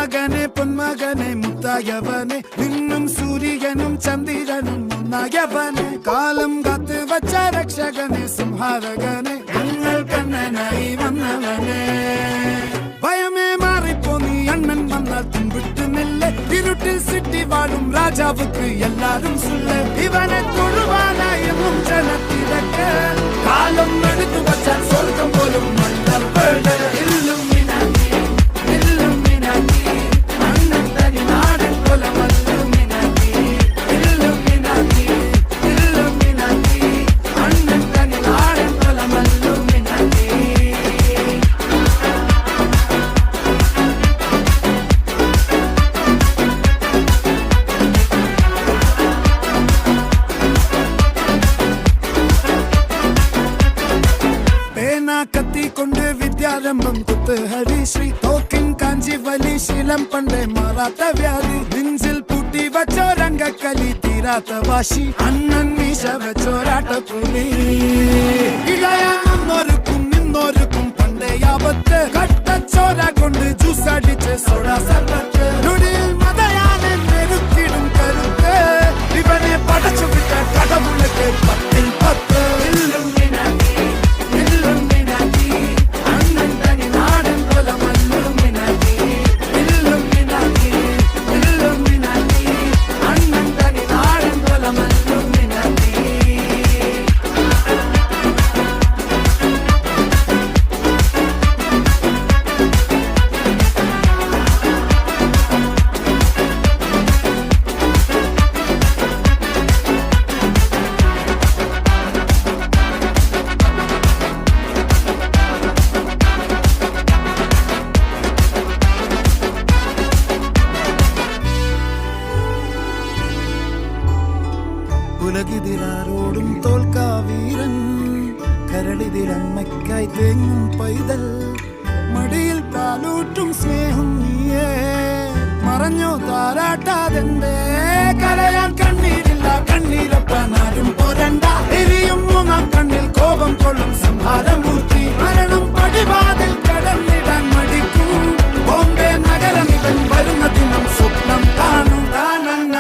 മകനെ പൊന്മകനെ മുത്തായവനെ നിന്നും സൂര്യനും ചന്ദ്രനും ഒന്നായവനെ കാലം കാത്ത് വച്ച രക്ഷകനെ സംഹാരകനെ ഞങ്ങൾ കണ്ണനായി വന്നവനെ ഭയമേ മാറിപ്പോ നീ അണ്ണൻ വന്നാൽ തുമ്പിട്ട് നെല്ല് ഇരുട്ടിൽ സിറ്റി വാഴും രാജാവുക്ക് എല്ലാരും സുല്ല് ഇവനെ തൊഴുവാനായി എന്നും ജനത്തിരക്ക് കാലം എടുത്തു വച്ചാൽ സ്വർഗം പോലും മണ്ണപ്പേട് കത്തിക്കൊണ്ട് വിദ്യാരംഭം കുത്ത് ഹരിശ്രീ തോക്കിൻ കാഞ്ചി വലി ശീലം പണ്ടേ മാറാത്ത വ്യാധി നെഞ്ചിൽ പൂട്ടി വച്ചോരംഗക്കലി തീരാത്ത വാശി അണ്ണൻ മീശ വെച്ചോരാട്ടപ്പുലി ഇളയാന്നൊരുക്കും നിന്നൊരുക്കും പണ്ടേ ആപത്ത് കട്ടച്ചോര കൊണ്ട് ജ്യൂസ് അടിച്ച് സോഡാ സർബത്ത് നുടിയിൽ മതയാനെ നെരുക്കിടും കരുത്ത് ഇവനെ പടച്ചു വിട്ട കടവുളക്ക് 10-10 ഉലകിതിരാരോടും തോൽക്കാ വീരൻ കരളിതിരമ്മയ്ക്കായി തേങ്ങും പൈതൽ മടിയിൽ പാലൂട്ടും സ്നേഹം നീയേ മറഞ്ഞോ താരാട്ടാതെന്തേ കരയാൻ കണ്ണീരില്ല കണ്ണീരപ്പനാരും പോരണ്ട എരിയും മൂന്നാം കണ്ണിൽ കോപം കൊള്ളും സംഹാരമൂർത്തി മരണം പടിവാതിൽ കടന്നിടാൻ മടിക്കും ബോംബെ നഗരം ഇവൻ വരുന്ന ദിനം സ്വപ്നം കാണും താനന്ന